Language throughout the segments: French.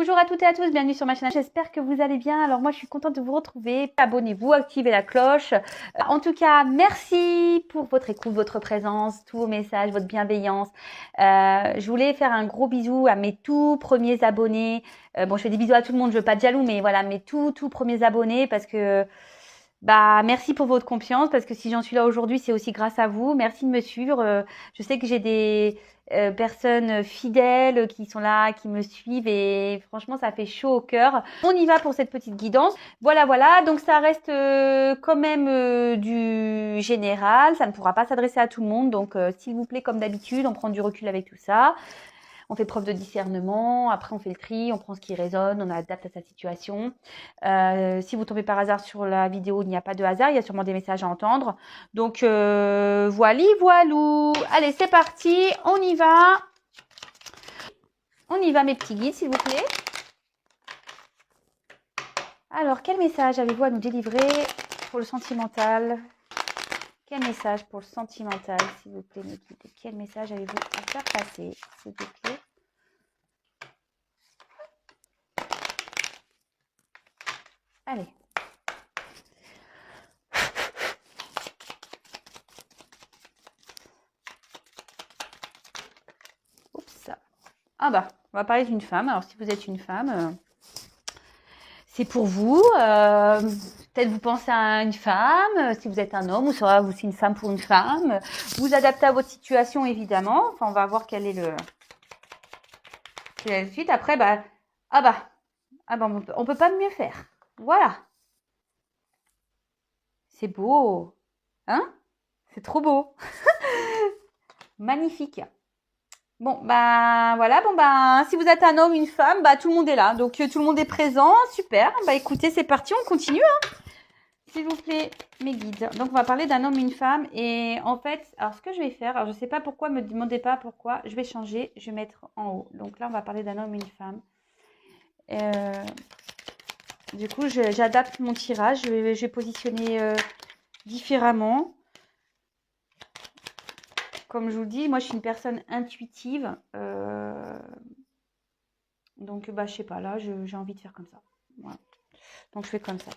Bonjour à toutes et à tous, bienvenue sur ma chaîne. J'espère que vous allez bien. Alors moi je suis contente de vous retrouver. Abonnez-vous, activez la cloche. En tout cas, merci pour votre écoute, votre présence, tous vos messages, votre bienveillance. Je voulais faire un gros bisou à mes tout premiers abonnés. Bon, je fais des bisous à tout le monde, je veux pas de jaloux, mais voilà, mes tout premiers abonnés parce que merci pour votre confiance, parce que si j'en suis là aujourd'hui, c'est aussi grâce à vous. Merci de me suivre. Je sais que j'ai des personnes fidèles qui sont là, qui me suivent et franchement, ça fait chaud au cœur. On y va pour cette petite guidance. Voilà. Donc, ça reste quand même du général. Ça ne pourra pas s'adresser à tout le monde. Donc, s'il vous plaît, comme d'habitude, on prend du recul avec tout ça. On fait preuve de discernement, après on fait le tri, on prend ce qui résonne, on adapte à sa situation. Si vous tombez par hasard sur la vidéo, il n'y a pas de hasard, il y a sûrement des messages à entendre. Donc voilou. Allez, c'est parti, on y va. On y va mes petits guides, s'il vous plaît. Alors, quel message avez-vous à nous délivrer pour le sentimental? Quel message pour le sentimental, s'il vous plaît, mes guides? Quel message avez-vous à faire passer, s'il vous plaît? Allez. Oups. On va parler d'une femme. Alors, si vous êtes une femme, c'est pour vous. Peut-être vous pensez à une femme. Si vous êtes un homme, ou sera aussi une femme pour une femme. Vous adaptez à votre situation, évidemment. Enfin, on va voir quelle est la suite. Après, on peut pas mieux faire. Voilà. C'est beau. Hein? C'est trop beau. Magnifique. Si vous êtes un homme, une femme, tout le monde est là. Donc, tout le monde est présent. Super. Écoutez, c'est parti, on continue. S'il vous plaît, mes guides. Donc, on va parler d'un homme, une femme. Et en fait, alors, ce que je vais faire, alors, je ne sais pas pourquoi, me demandez pas pourquoi. Je vais changer, je vais mettre en haut. Donc là, on va parler d'un homme, une femme. Du coup, j'adapte mon tirage. Je vais positionner différemment. Comme je vous le dis, moi, je suis une personne intuitive. Donc, je sais pas, là, j'ai envie de faire comme ça. Voilà. Donc, je fais comme ça.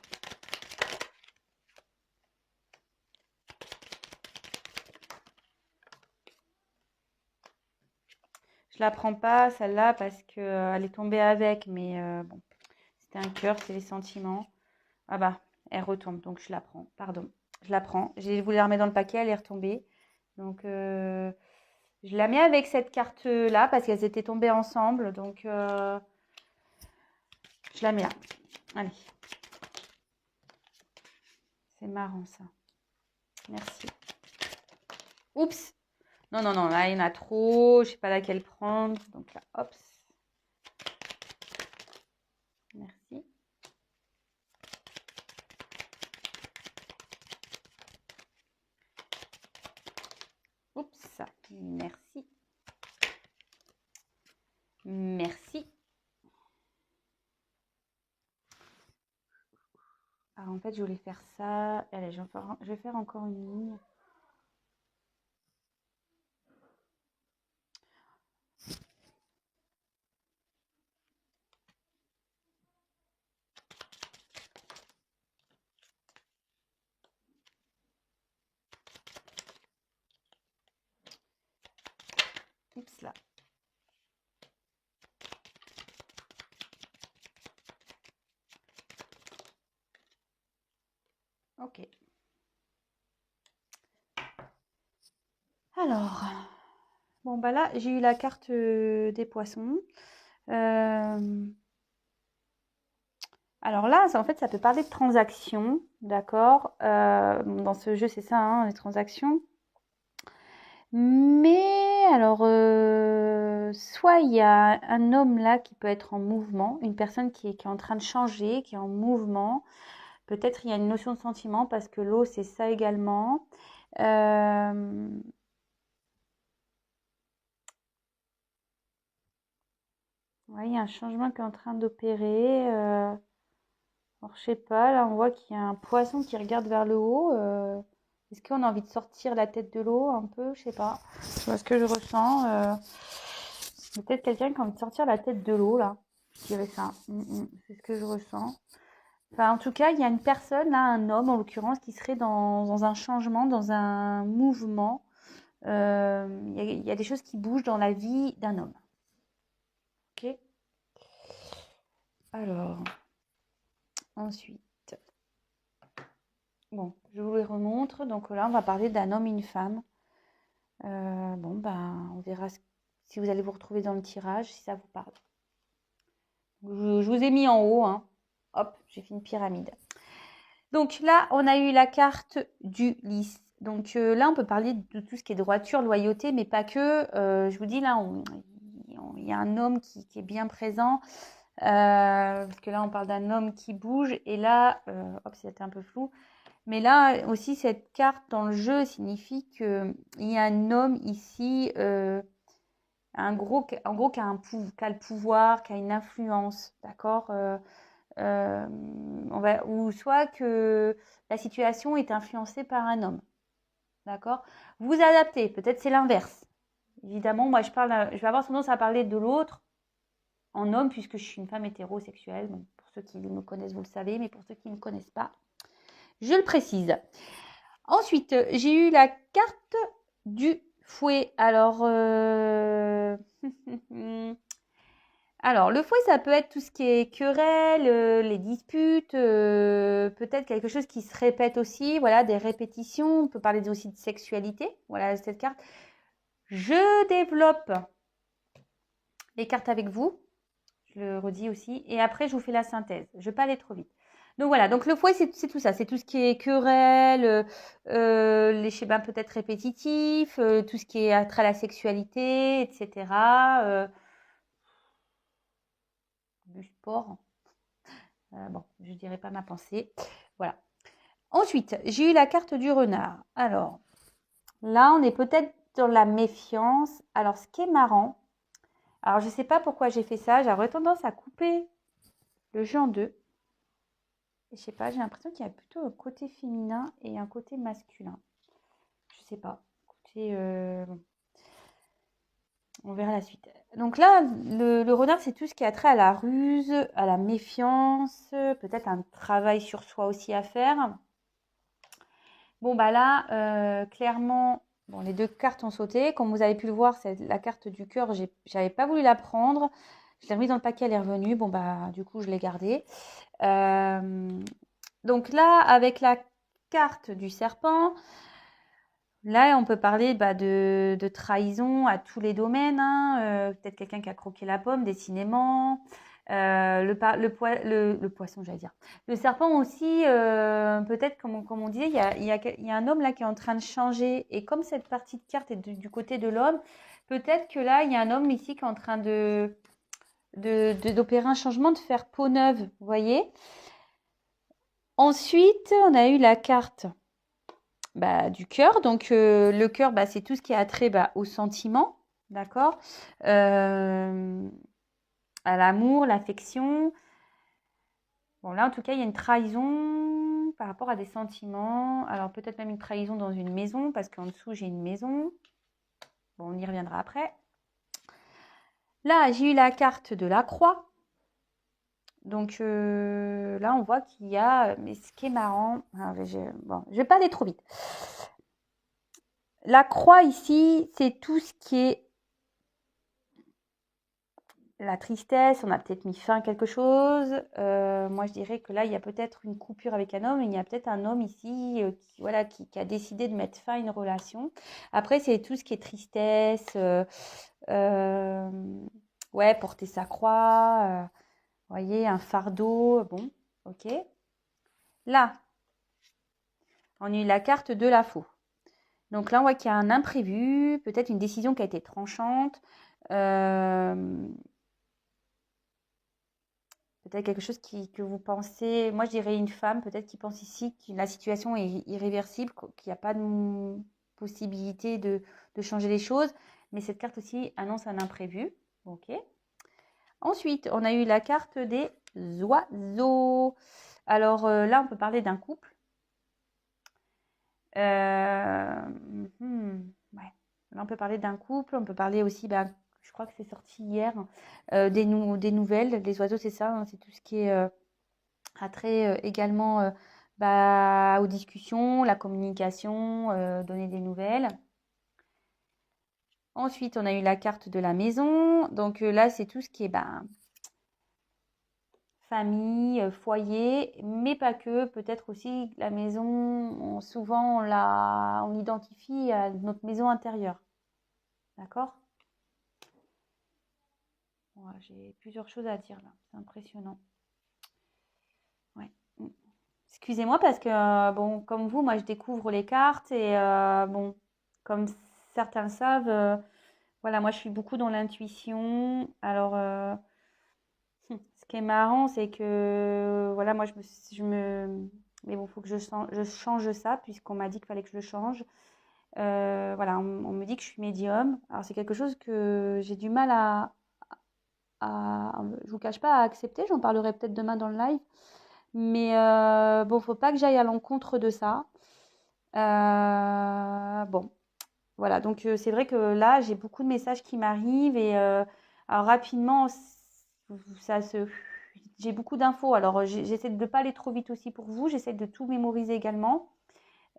Je la prends pas, celle-là, parce qu'elle est tombée avec. Mais bon, c'était un cœur, c'est les sentiments. Elle retombe. Donc, je la prends. Pardon. Je la prends. J'ai voulu la remettre dans le paquet, elle est retombée. Donc, je la mets avec cette carte-là, parce qu'elles étaient tombées ensemble. Donc, je la mets là. Allez. C'est marrant, ça. Merci. Oups. Non, là, il y en a trop. Je sais pas laquelle prendre. Donc là, hop. Merci. Oups. Merci. Merci. Alors, en fait, je voulais faire ça. Allez, je vais faire encore une ligne. Oups là. Ok. Alors, là, j'ai eu la carte des poissons. Alors là, en fait, ça peut parler de transactions, d'accord? Dans ce jeu, c'est ça, hein, les transactions. Mais alors, soit il y a un homme là qui peut être en mouvement, une personne qui est en train de changer, qui est en mouvement. Peut-être il y a une notion de sentiment parce que l'eau, c'est ça également. Ouais, il y a un changement qui est en train d'opérer. Alors, je sais pas, là, on voit qu'il y a un poisson qui regarde vers le haut. Est-ce qu'on a envie de sortir la tête de l'eau un peu? Je sais pas. Je vois ce que je ressens. Peut-être quelqu'un qui a envie de sortir la tête de l'eau, là. Je dirais ça. C'est ce que je ressens. Enfin, en tout cas, il y a une personne, là, un homme en l'occurrence, qui serait dans un changement, dans un mouvement. Il y a des choses qui bougent dans la vie d'un homme. Ok. Alors, ensuite, bon, je vous les remontre. Donc là, on va parler d'un homme et une femme. Bon, ben, on verra si vous allez vous retrouver dans le tirage, si ça vous parle. Je vous ai mis en haut, hein. Hop, j'ai fait une pyramide. Donc là, on a eu la carte du lys. Donc là, on peut parler de tout ce qui est droiture, loyauté, mais pas que. Je vous dis, là, il y a un homme qui est bien présent. Parce que là, on parle d'un homme qui bouge. Et là, hop, c'était un peu flou. Mais là aussi, cette carte dans le jeu signifie qu'il y a un homme ici, en gros, qui a le pouvoir, qui a une influence, d'accord, ou soit que la situation est influencée par un homme, d'accord. Vous adaptez, peut-être c'est l'inverse. Évidemment, moi je vais avoir tendance à parler de l'autre en homme puisque je suis une femme hétérosexuelle. Donc, pour ceux qui me connaissent, vous le savez, mais pour ceux qui ne me connaissent pas, je le précise. Ensuite, j'ai eu la carte du fouet. Alors, alors, le fouet, ça peut être tout ce qui est querelle, les disputes, peut-être quelque chose qui se répète aussi, voilà, des répétitions. On peut parler aussi de sexualité, voilà, cette carte. Je développe les cartes avec vous, je le redis aussi, et après, je vous fais la synthèse. Je ne vais pas aller trop vite. Donc voilà, donc le fouet, c'est tout ça. C'est tout ce qui est querelle, les schémas peut-être répétitifs, tout ce qui est attrait à la sexualité, etc. Du sport. Bon, je ne dirai pas ma pensée. Voilà. Ensuite, j'ai eu la carte du renard. Alors, là, on est peut-être dans la méfiance. Alors, ce qui est marrant, alors je ne sais pas pourquoi j'ai fait ça. J'aurais tendance à couper le jeu en deux. Je sais pas, j'ai l'impression qu'il y a plutôt un côté féminin et un côté masculin. Je sais pas. Écoutez, bon, on verra la suite. Donc là, le renard, c'est tout ce qui a trait à la ruse, à la méfiance, peut-être un travail sur soi aussi à faire. Bon, bah là, clairement, bon, les deux cartes ont sauté. Comme vous avez pu le voir, c'est la carte du cœur. J'avais pas voulu la prendre. Je l'ai remise dans le paquet, elle est revenue. Bon, bah, du coup, je l'ai gardée. Donc là, avec la carte du serpent, là, on peut parler de trahison à tous les domaines, hein. Peut-être quelqu'un qui a croqué la pomme, décidément. Le poisson, j'allais dire. Le serpent aussi, peut-être, comme on disait, il y a un homme là qui est en train de changer. Et comme cette partie de carte est du côté de l'homme, peut-être que là, il y a un homme ici qui est en train d'opérer un changement, de faire peau neuve, vous voyez. Ensuite, on a eu la carte du cœur. Donc, le cœur, c'est tout ce qui a trait au sentiment, d'accord, à l'amour, l'affection. Bon, là, en tout cas, il y a une trahison par rapport à des sentiments. Alors, peut-être même une trahison dans une maison, parce qu'en dessous, j'ai une maison. Bon, on y reviendra après. Là, j'ai eu la carte de la croix. Donc, là, on voit qu'il y a... Mais ce qui est marrant... je ne vais pas aller trop vite. La croix, ici, c'est tout ce qui est la tristesse, on a peut-être mis fin à quelque chose. Moi, je dirais que là, il y a peut-être une coupure avec un homme. Il y a peut-être un homme ici qui a décidé de mettre fin à une relation. Après, c'est tout ce qui est tristesse. Ouais, porter sa croix. Vous voyez, un fardeau. Bon, ok. Là, on a eu la carte de la faux. Donc là, on voit qu'il y a un imprévu, peut-être une décision qui a été tranchante. Peut-être quelque chose que vous pensez, moi je dirais une femme peut-être qui pense ici que la situation est irréversible, qu'il n'y a pas de possibilité de changer les choses. Mais cette carte aussi annonce un imprévu. Ok. Ensuite, on a eu la carte des oiseaux. Alors là, on peut parler d'un couple. Ouais. Là, on peut parler d'un couple. On peut parler aussi, crois que c'est sorti hier, des nouvelles. Les oiseaux, c'est ça, hein, c'est tout ce qui est attrait également aux discussions, la communication, donner des nouvelles. Ensuite, on a eu la carte de la maison. Donc là, c'est tout ce qui est famille, foyer, mais pas que. Peut-être aussi la maison, souvent on l'identifie à notre maison intérieure. D'accord? Voilà, j'ai plusieurs choses à dire là. C'est impressionnant. Ouais. Excusez-moi parce que, bon, comme vous, moi je découvre les cartes et bon, comme certains le savent, voilà, moi je suis beaucoup dans l'intuition. Alors, ce qui est marrant, c'est que, voilà, moi mais bon, il faut que je change ça puisqu'on m'a dit qu'il fallait que je le change. Voilà, on me dit que je suis médium. Alors, c'est quelque chose que j'ai du mal je vous cache pas, à accepter. J'en parlerai peut-être demain dans le live. Mais bon, faut pas que j'aille à l'encontre de ça. Bon, voilà. Donc c'est vrai que là, j'ai beaucoup de messages qui m'arrivent et alors rapidement, ça se, j'ai beaucoup d'infos. Alors j'essaie de ne pas aller trop vite aussi pour vous. J'essaie de tout mémoriser également.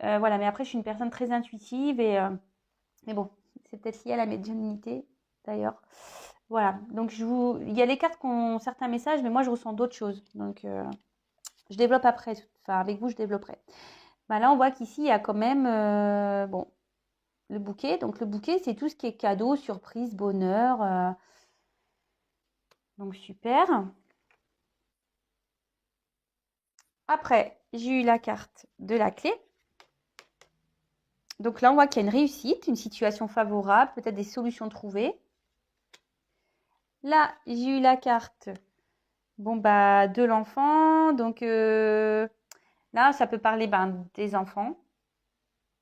Voilà. Mais après, je suis une personne très intuitive et mais bon, c'est peut-être lié à la médiumnité d'ailleurs. Voilà. Donc il y a les cartes qui ont certains messages, mais moi je ressens d'autres choses. Donc je développe après, enfin avec vous je développerai. Là on voit qu'ici il y a quand même bon, le bouquet. Donc le bouquet c'est tout ce qui est cadeau, surprise, bonheur. Donc super. Après j'ai eu la carte de la clé. Donc là on voit qu'il y a une réussite, une situation favorable, peut-être des solutions trouvées. Là j'ai eu la carte de l'enfant. Donc là ça peut parler des enfants.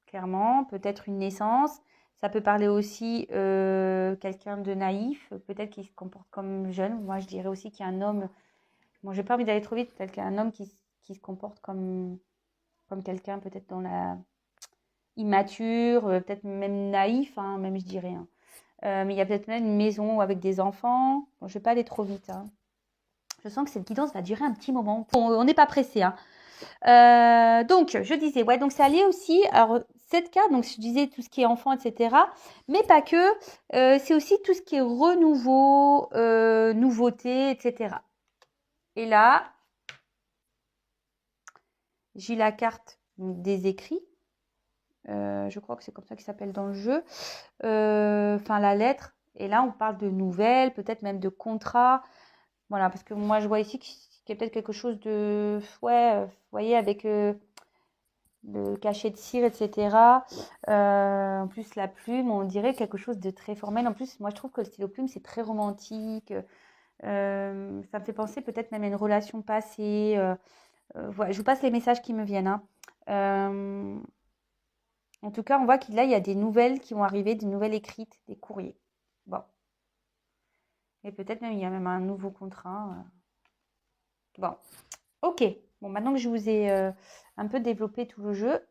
Clairement, peut-être une naissance. Ça peut parler aussi quelqu'un de naïf, peut-être qui se comporte comme jeune. Moi, je dirais aussi qu'il y a un homme. Bon, j'ai pas envie d'aller trop vite. Peut-être qu'il y a un homme qui se comporte comme quelqu'un, peut-être dans la immature, peut-être même naïf, hein, même je dirais. Hein. Mais il y a peut-être même une maison avec des enfants. Bon, je vais pas aller trop vite. Hein. Je sens que cette guidance va durer un petit moment. Bon, on n'est pas pressé. Hein. Donc, je disais, ouais, donc ça allait aussi. Alors, cette carte, donc je disais tout ce qui est enfant, etc. Mais pas que. C'est aussi tout ce qui est renouveau, nouveauté, etc. Et là, j'ai la carte des écrits. Je crois que c'est comme ça qu'il s'appelle dans le jeu. Enfin, la lettre. Et là, on parle de nouvelles, peut-être même de contrats. Voilà, parce que moi, je vois ici qu'il y a peut-être quelque chose de... Ouais, vous voyez, avec... le cachet de cire, etc. En plus, la plume, on dirait quelque chose de très formel. En plus, moi, je trouve que le stylo plume, c'est très romantique. Ça me fait penser peut-être même à une relation passée. Voilà, je vous passe les messages qui me viennent. Hein. En tout cas, on voit qu'il là, il y a des nouvelles qui vont arriver, des nouvelles écrites, des courriers. Bon. Et peut-être même, il y a même un nouveau contrat. Bon. Ok. Bon, maintenant que je vous ai un peu développé tout le jeu,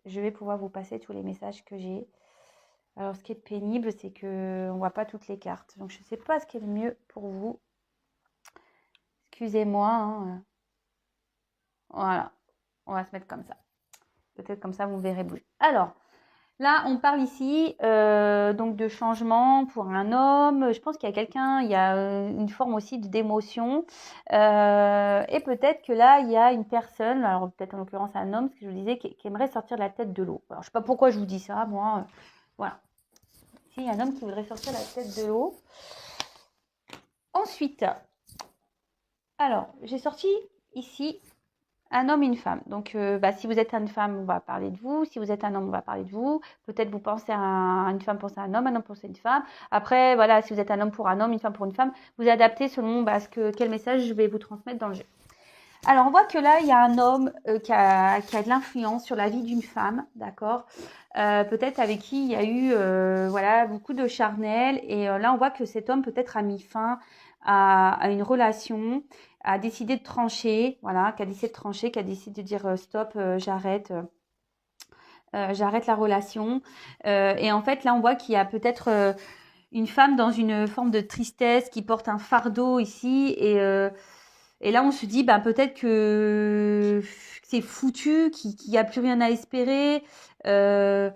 je vais pouvoir vous passer tous les messages que j'ai. Alors, ce qui est pénible, c'est qu'on ne voit pas toutes les cartes. Donc, je ne sais pas ce qui est le mieux pour vous. Excusez-moi. Hein. Voilà. On va se mettre comme ça. Peut-être comme ça, vous verrez bouger. Alors, là, on parle ici donc de changement pour un homme. Je pense qu'il y a quelqu'un, il y a une forme aussi d'émotion. Et peut-être que là, il y a une personne, alors peut-être en l'occurrence un homme, ce que je vous disais, qui aimerait sortir de la tête de l'eau. Alors, je ne sais pas pourquoi je vous dis ça, moi. Voilà. Ici, il y a un homme qui voudrait sortir la tête de l'eau. Ensuite, alors, j'ai sorti ici un homme et une femme. Donc, si vous êtes une femme, on va parler de vous. Si vous êtes un homme, on va parler de vous. Peut-être vous pensez à une femme, pensez à un homme pense à une femme. Après, voilà, si vous êtes un homme pour un homme, une femme pour une femme, vous adaptez selon quel message je vais vous transmettre dans le jeu. Alors, on voit que là, il y a un homme qui a de l'influence sur la vie d'une femme, d'accord peut-être avec qui il y a eu beaucoup de charnel. Et là, on voit que cet homme peut-être a mis fin à une relation, a décidé de trancher, voilà, qui a décidé de trancher, qui a décidé de dire stop, j'arrête la relation. Et en fait, là, on voit qu'il y a peut-être une femme dans une forme de tristesse qui porte un fardeau ici et là on se dit peut-être que c'est foutu, qu'il n'y a plus rien à espérer, que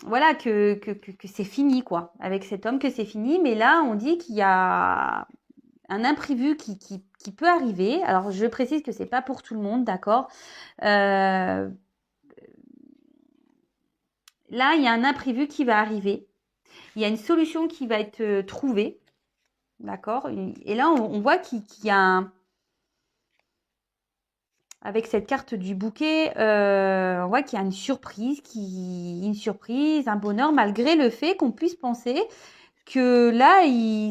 voilà que c'est fini quoi avec cet homme, que c'est fini. Mais là on dit qu'il y a un imprévu qui peut arriver. Alors je précise que c'est pas pour tout le monde, d'accord. Là il y a un imprévu qui va arriver. Il y a une solution qui va être trouvée, d'accord. Et là on voit qu'il y a avec cette carte du bouquet, on voit qu'il y a une surprise, un bonheur, malgré le fait qu'on puisse penser que là,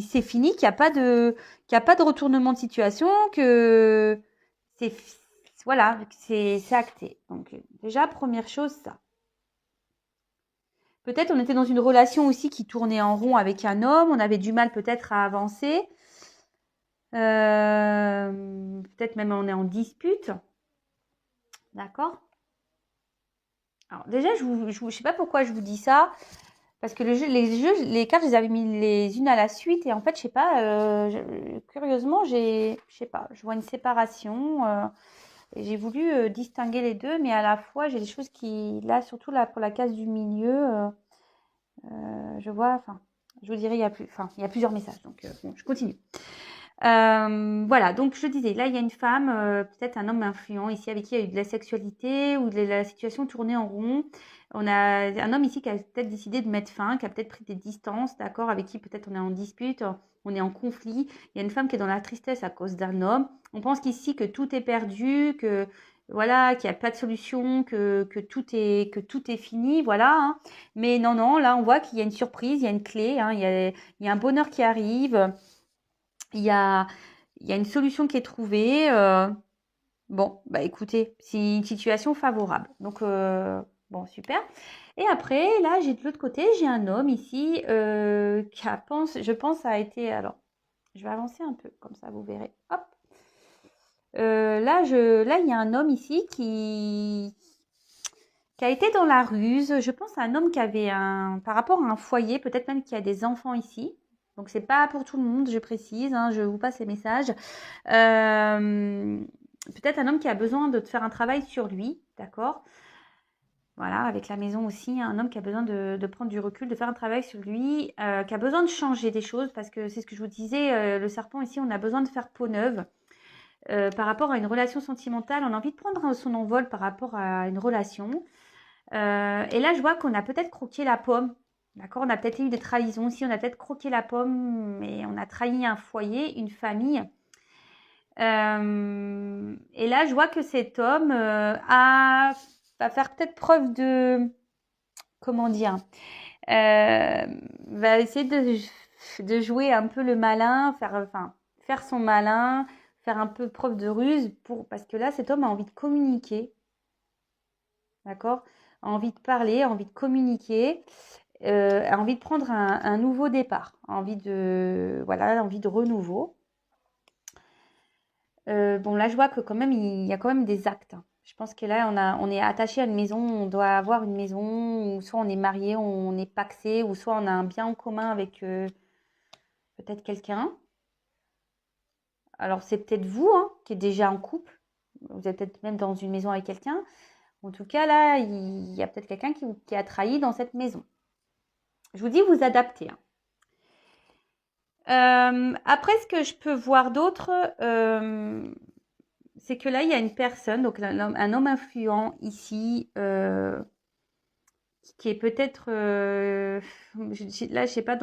c'est fini, qu'il n'y a pas de retournement de situation, que c'est voilà, c'est acté. Donc déjà, première chose, ça. Peut-être on était dans une relation aussi qui tournait en rond avec un homme, on avait du mal peut-être à avancer. Peut-être même on est en dispute. D'accord. Alors déjà, je sais pas pourquoi je vous dis ça, parce que les cartes, je les avais mis les unes à la suite et en fait, je sais pas, curieusement, je sais pas, je vois une séparation et j'ai voulu distinguer les deux, mais à la fois, j'ai des choses qui, là, surtout là pour la case du milieu, je vois, enfin, je vous dirai, il y a plusieurs messages, donc bon, je continue. Voilà, donc je disais, là il y a une femme, peut-être un homme influent ici avec qui il y a eu de la sexualité ou de la situation tournée en rond. On a un homme ici qui a peut-être décidé de mettre fin, qui a peut-être pris des distances, d'accord, avec qui peut-être on est en dispute, on est en conflit. Il y a une femme qui est dans la tristesse à cause d'un homme. On pense qu'ici que tout est perdu, que voilà, qu'il n'y a pas de solution, que tout est fini, voilà. Hein. Mais non, là on voit qu'il y a une surprise, il y a une clé, hein, il y a un bonheur qui arrive. Il y a une solution qui est trouvée. Bon, écoutez, c'est une situation favorable. Donc, bon, super. Et après, là, de l'autre côté, j'ai un homme ici je pense, a été. Alors, je vais avancer un peu, comme ça, vous verrez. Hop. Là, il y a un homme ici qui a été dans la ruse. Je pense à un homme qui avait par rapport à un foyer, peut-être même qui a des enfants ici. Donc, c'est pas pour tout le monde, je précise, hein, je vous passe les messages. Peut-être un homme qui a besoin de faire un travail sur lui, d'accord. Voilà, avec la maison aussi, un homme qui a besoin de prendre du recul, de faire un travail sur lui, qui a besoin de changer des choses, parce que c'est ce que je vous disais, le serpent ici, on a besoin de faire peau neuve. Par rapport à une relation sentimentale, on a envie de prendre son envol par rapport à une relation. Et là, je vois qu'on a peut-être croqué la pomme. D'accord, on a peut-être eu des trahisons aussi, on a peut-être croqué la pomme et on a trahi un foyer, une famille. Et là, je vois que cet homme va faire peut-être preuve de, comment dire, va essayer de jouer un peu le malin, faire son malin, faire un peu preuve de ruse parce que là, cet homme a envie de communiquer. D'accord, a envie de parler, a envie de communiquer, a envie de prendre un nouveau départ, a envie de renouveau. Bon, là, je vois que quand même, il y a quand même des actes. Hein. Je pense que là, on est attaché à une maison, on doit avoir une maison, ou soit on est marié, on est pacsé, ou soit on a un bien en commun avec peut-être quelqu'un. Alors, c'est peut-être vous hein, qui êtes déjà en couple. Vous êtes peut-être même dans une maison avec quelqu'un. En tout cas, là, il y a peut-être quelqu'un qui a trahi dans cette maison. Je vous dis, vous adaptez. Hein. Après, ce que je peux voir d'autre, c'est que là, il y a une personne, donc un homme influent ici, qui est peut-être, là, je sais pas,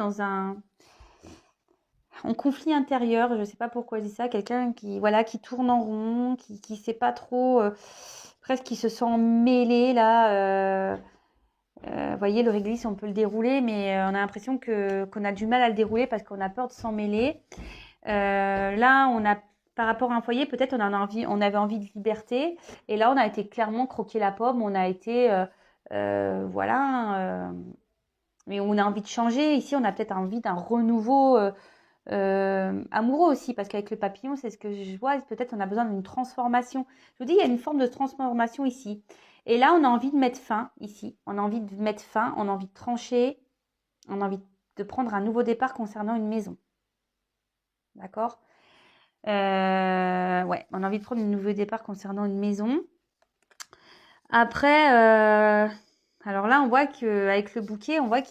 en conflit intérieur, je sais pas pourquoi je dis ça, quelqu'un qui tourne en rond, qui sait pas trop, presque qui se sent mêlé là. Vous voyez, le réglisse, on peut le dérouler, mais on a l'impression qu'on a du mal à le dérouler parce qu'on a peur de s'en mêler. Là, par rapport à un foyer, peut-être on avait envie de liberté, et là, on a été clairement croquer la pomme. On a été, mais on a envie de changer. Ici, on a peut-être envie d'un renouveau amoureux aussi, parce qu'avec le papillon, c'est ce que je vois. Peut-être on a besoin d'une transformation. Je vous dis, il y a une forme de transformation ici. Et là, on a envie de mettre fin ici. On a envie de mettre fin, on a envie de trancher, on a envie de prendre un nouveau départ concernant une maison. D'accord? Ouais, on a envie de prendre un nouveau départ concernant une maison. Après, alors là, on voit qu'avec le bouquet, on voit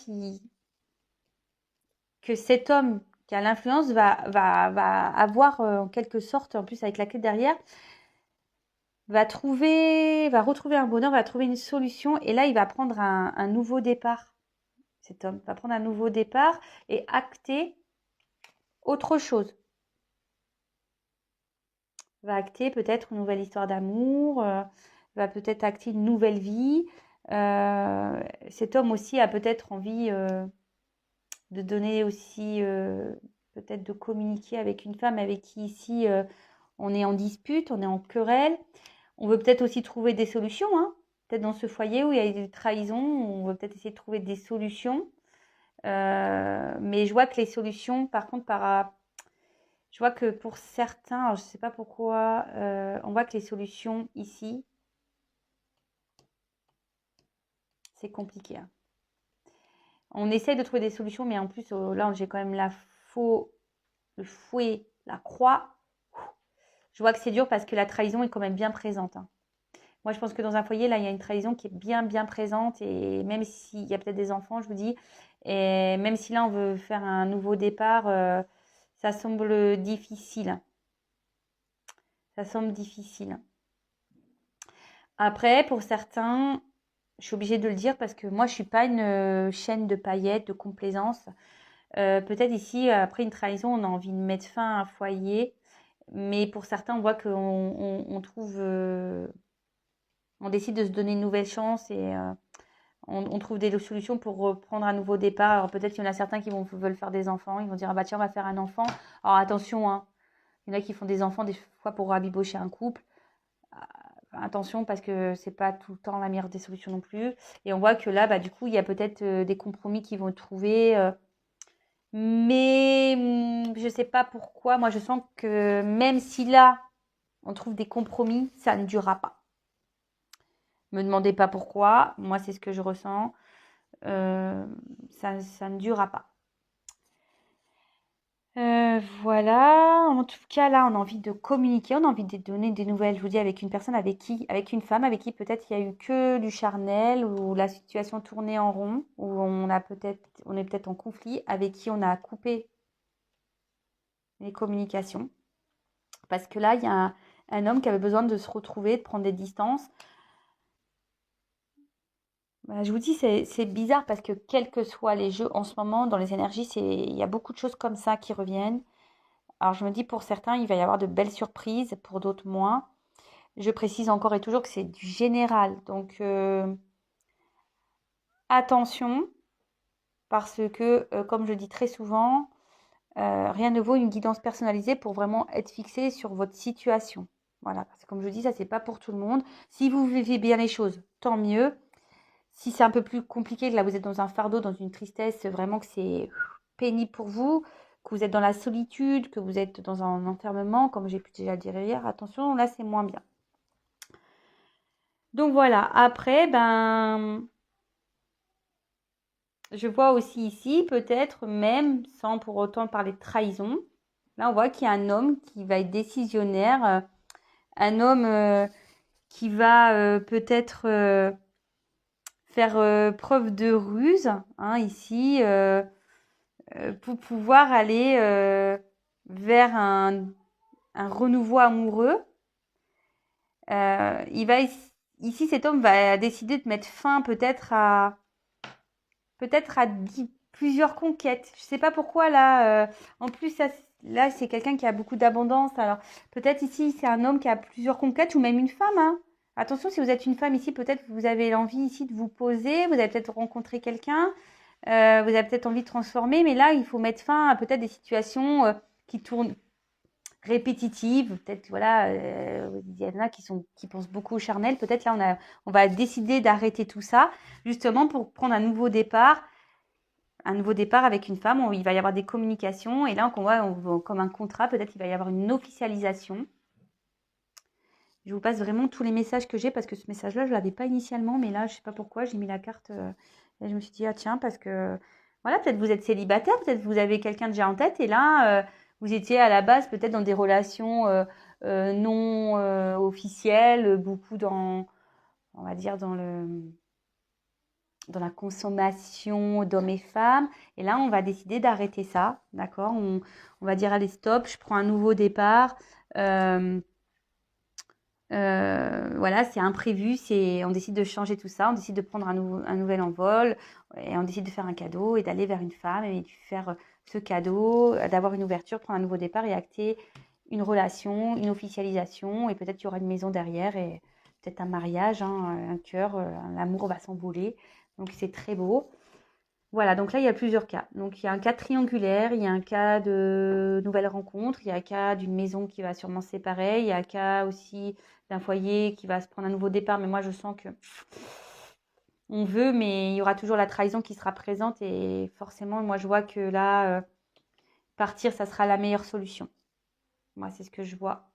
que cet homme qui a l'influence va avoir en quelque sorte, en plus avec la clé derrière, va retrouver un bonheur, va trouver une solution. Et là, il va prendre un nouveau départ. Cet homme va prendre un nouveau départ et acter autre chose. Va acter peut-être une nouvelle histoire d'amour, va peut-être acter une nouvelle vie. Cet homme aussi a peut-être envie de donner aussi, peut-être de communiquer avec une femme avec qui ici on est en dispute, on est en querelle. On veut peut-être aussi trouver des solutions, hein. Peut-être dans ce foyer où il y a des trahisons, on veut peut-être essayer de trouver des solutions. Mais je vois que les solutions, par contre, je vois que pour certains, alors je ne sais pas pourquoi, on voit que les solutions ici, c'est compliqué, hein. On essaie de trouver des solutions, mais en plus, là, j'ai quand même le fouet, la croix. Je vois que c'est dur parce que la trahison est quand même bien présente, hein. Moi, je pense que dans un foyer, là, il y a une trahison qui est bien, bien présente. Et même s'il y a peut-être des enfants, je vous dis, et même si là, on veut faire un nouveau départ, ça semble difficile. Ça semble difficile. Après, pour certains, je suis obligée de le dire parce que moi, je ne suis pas une chaîne de paillettes, de complaisance. Peut-être ici, après une trahison, on a envie de mettre fin à un foyer. Mais pour certains, on voit qu'on trouve... on décide de se donner une nouvelle chance et on trouve des solutions pour reprendre un nouveau départ. Alors peut-être qu'il y en a certains qui veulent faire des enfants. Ils vont dire, ah bah tiens, on va faire un enfant. Alors attention, hein, il y en a qui font des enfants des fois pour rabibocher un couple. Attention parce que c'est pas tout le temps la meilleure des solutions non plus. Et on voit que là, bah, du coup, il y a peut-être des compromis qui vont être trouvés. Mais je sais pas pourquoi. Moi, je sens que même si là, on trouve des compromis, ça ne durera pas. Me demandez pas pourquoi. Moi, c'est ce que je ressens. Ça ne durera pas. Voilà, en tout cas là on a envie de communiquer, on a envie de donner des nouvelles, je vous dis avec une personne avec une femme avec qui peut-être il y a eu que du charnel, ou la situation tournait en rond, où on est peut-être en conflit, avec qui on a coupé les communications. Parce que là il y a un homme qui avait besoin de se retrouver, de prendre des distances. Bah, je vous dis, c'est bizarre parce que quels que soient les jeux en ce moment, dans les énergies, il y a beaucoup de choses comme ça qui reviennent. Alors je me dis, pour certains, il va y avoir de belles surprises, pour d'autres moins. Je précise encore et toujours que c'est du général. Donc attention, parce que, comme je dis très souvent, rien ne vaut une guidance personnalisée pour vraiment être fixé sur votre situation. Voilà, parce que comme je dis, ça, c'est pas pour tout le monde. Si vous vivez bien les choses, tant mieux. Si c'est un peu plus compliqué, que là, vous êtes dans un fardeau, dans une tristesse, vraiment que c'est pénible pour vous, que vous êtes dans la solitude, que vous êtes dans un enfermement, comme j'ai pu déjà dire hier, attention, là, c'est moins bien. Donc voilà, après, ben, je vois aussi ici, peut-être même, sans pour autant parler de trahison, là, on voit qu'il y a un homme qui va être décisionnaire, un homme qui va peut-être faire preuve de ruse, hein, ici, pour pouvoir aller vers un renouveau amoureux. Ici, cet homme va décider de mettre fin peut-être à plusieurs conquêtes. Je ne sais pas pourquoi là. En plus, là, c'est quelqu'un qui a beaucoup d'abondance. Alors, peut-être ici, c'est un homme qui a plusieurs conquêtes ou même une femme, hein. Attention, si vous êtes une femme ici, peut-être vous avez l'envie ici de vous poser. Vous avez peut-être rencontré quelqu'un. Vous avez peut-être envie de transformer. Mais là, il faut mettre fin à peut-être des situations qui tournent répétitives. Peut-être, voilà, il y en a qui pensent beaucoup au charnel. Peut-être là, on va décider d'arrêter tout ça, justement pour prendre un nouveau départ avec une femme. Il va y avoir des communications. Et là, on voit comme un contrat, peut-être il va y avoir une officialisation. Je vous passe vraiment tous les messages que j'ai parce que ce message-là, je ne l'avais pas initialement, mais là, je ne sais pas pourquoi, j'ai mis la carte et je me suis dit, ah tiens, parce que voilà, peut-être vous êtes célibataire, peut-être vous avez quelqu'un déjà en tête et là, vous étiez à la base peut-être dans des relations non officielles, beaucoup dans, on va dire, dans la consommation d'hommes et femmes. Et là, on va décider d'arrêter ça, d'accord? On va dire, allez, stop, je prends un nouveau départ. Voilà, c'est imprévu, on décide de changer tout ça, on décide de prendre un nouvel envol et on décide de faire un cadeau et d'aller vers une femme et de faire ce cadeau, d'avoir une ouverture, prendre un nouveau départ et acter une relation, une officialisation et peut-être qu'il y aura une maison derrière et peut-être un mariage, hein, un cœur, l'amour va s'envoler. Donc c'est très beau. Voilà, donc là, il y a plusieurs cas. Donc, il y a un cas triangulaire, il y a un cas de nouvelle rencontre, il y a un cas d'une maison qui va sûrement se séparer, il y a un cas aussi d'un foyer qui va se prendre un nouveau départ. Mais moi, je sens que on veut, mais il y aura toujours la trahison qui sera présente. Et forcément, moi, je vois que là, partir, ça sera la meilleure solution. Moi, c'est ce que je vois.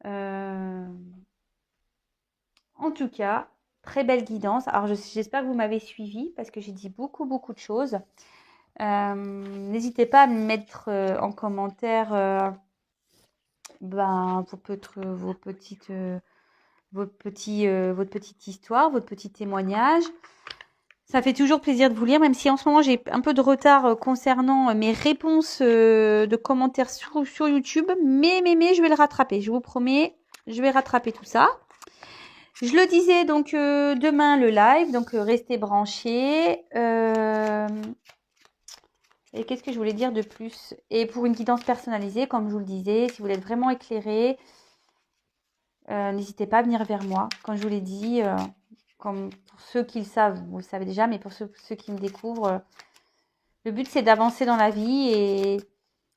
En tout cas, très belle guidance. Alors, j'espère que vous m'avez suivi parce que j'ai dit beaucoup, beaucoup de choses. N'hésitez pas à me mettre en commentaire votre petite histoire, votre petit témoignage. Ça fait toujours plaisir de vous lire, même si en ce moment j'ai un peu de retard concernant mes réponses de commentaires sur YouTube. Mais je vais le rattraper. Je vous promets, je vais rattraper tout ça. Je le disais donc demain le live, donc restez branchés. Et qu'est-ce que je voulais dire de plus? Et pour une guidance personnalisée, comme je vous le disais, si vous voulez être vraiment éclairé, n'hésitez pas à venir vers moi. Comme je vous l'ai dit, comme pour ceux qui le savent, vous le savez déjà, mais pour ceux qui me découvrent, le but c'est d'avancer dans la vie et de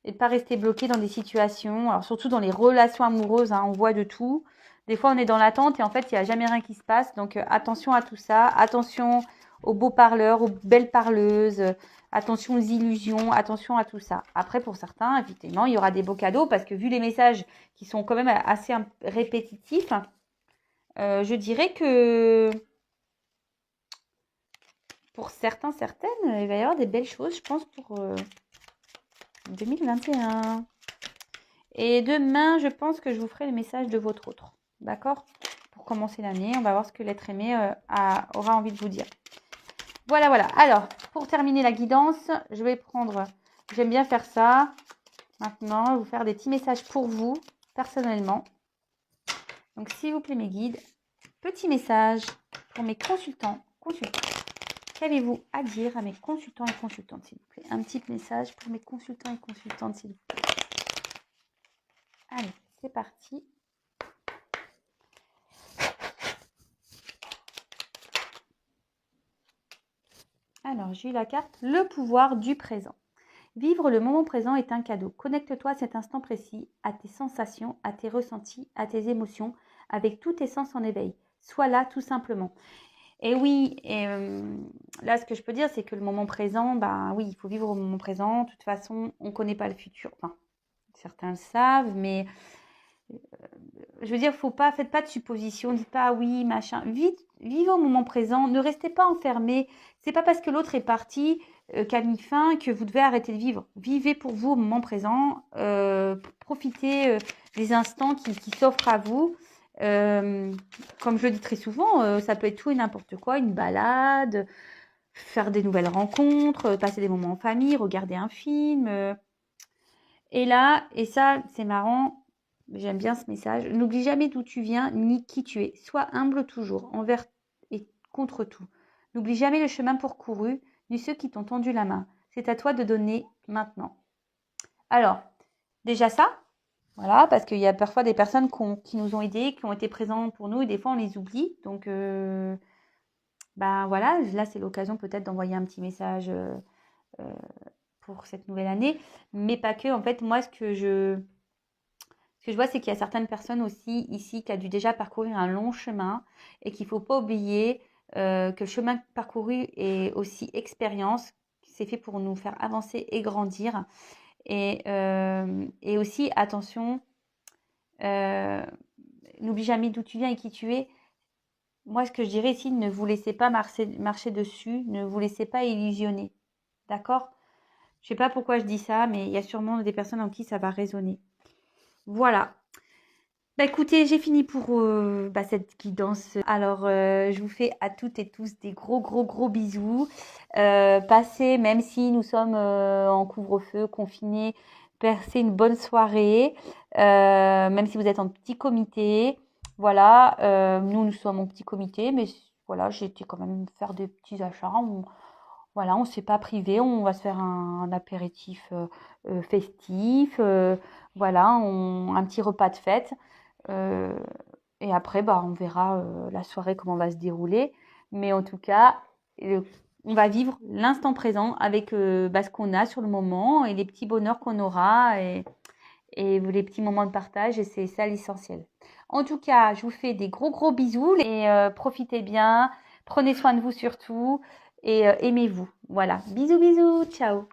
ne pas rester bloqué dans des situations. Alors surtout dans les relations amoureuses, hein, on voit de tout. Des fois on est dans l'attente et en fait il n'y a jamais rien qui se passe. Donc attention à tout ça, attention aux beaux parleurs, aux belles parleuses, attention aux illusions, attention à tout ça. Après pour certains, effectivement, il y aura des beaux cadeaux parce que vu les messages qui sont quand même assez répétitifs, je dirais que pour certains, certaines, il va y avoir des belles choses, je pense, pour 2021. Et demain, je pense que je vous ferai le message de votre autre. D'accord? Pour commencer l'année, on va voir ce que l'être aimé aura envie de vous dire. Voilà, voilà. Alors, pour terminer la guidance, je vais prendre... J'aime bien faire ça. Maintenant, je vais vous faire des petits messages pour vous, personnellement. Donc, s'il vous plaît, mes guides, petit message pour mes consultants. Qu'avez-vous à dire à mes consultants et consultantes, s'il vous plaît? Un petit message pour mes consultants et consultantes, s'il vous plaît. Allez, c'est parti. Alors, j'ai eu la carte « Le pouvoir du présent ». Vivre le moment présent est un cadeau. Connecte-toi à cet instant précis, à tes sensations, à tes ressentis, à tes émotions, avec tous tes sens en éveil. Sois là tout simplement. Et oui, là, ce que je peux dire, c'est que le moment présent, ben oui, il faut vivre au moment présent. De toute façon, on ne connaît pas le futur. Enfin, certains le savent, mais je veux dire, faites pas de suppositions, dites pas ah oui, machin. Vivez au moment présent, ne restez pas enfermés. C'est pas parce que l'autre est parti qu'a mis fin que vous devez arrêter de vivre. Vivez pour vous au moment présent, profitez des instants qui s'offrent à vous. Comme je le dis très souvent, ça peut être tout et n'importe quoi, une balade, faire des nouvelles rencontres, passer des moments en famille, regarder un film. Et là, et ça, c'est marrant. J'aime bien ce message. N'oublie jamais d'où tu viens ni qui tu es. Sois humble toujours, envers et contre tout. N'oublie jamais le chemin parcouru, ni ceux qui t'ont tendu la main. C'est à toi de donner maintenant. Alors, déjà ça, voilà, parce qu'il y a parfois des personnes qui nous ont aidés, qui ont été présentes pour nous, et des fois on les oublie. Donc, ben voilà, là c'est l'occasion peut-être d'envoyer un petit message pour cette nouvelle année. Mais pas que, en fait, moi ce que je vois, c'est qu'il y a certaines personnes aussi ici qui ont dû déjà parcourir un long chemin et qu'il ne faut pas oublier que le chemin parcouru est aussi expérience. C'est fait pour nous faire avancer et grandir. Et aussi, attention, n'oublie jamais d'où tu viens et qui tu es. Moi, ce que je dirais ici, ne vous laissez pas marcher dessus, ne vous laissez pas illusionner. D'accord? Je sais pas pourquoi je dis ça, mais il y a sûrement des personnes en qui ça va résonner. Voilà. Bah écoutez, j'ai fini pour cette guidance. Alors, je vous fais à toutes et tous des gros bisous. Passez, même si nous sommes en couvre-feu, confinés, passez une bonne soirée, même si vous êtes en petit comité. Voilà, nous sommes en petit comité, mais voilà, j'ai été quand même faire des petits achats. Voilà, on ne s'est pas privé, on va se faire un apéritif festif, voilà, un petit repas de fête. Euh, et après, on verra la soirée comment va se dérouler. Mais en tout cas, on va vivre l'instant présent avec ce qu'on a sur le moment et les petits bonheurs qu'on aura et les petits moments de partage. Et c'est ça l'essentiel. En tout cas, je vous fais des gros bisous et profitez bien. Prenez soin de vous surtout et aimez-vous. Voilà. Bisous, ciao.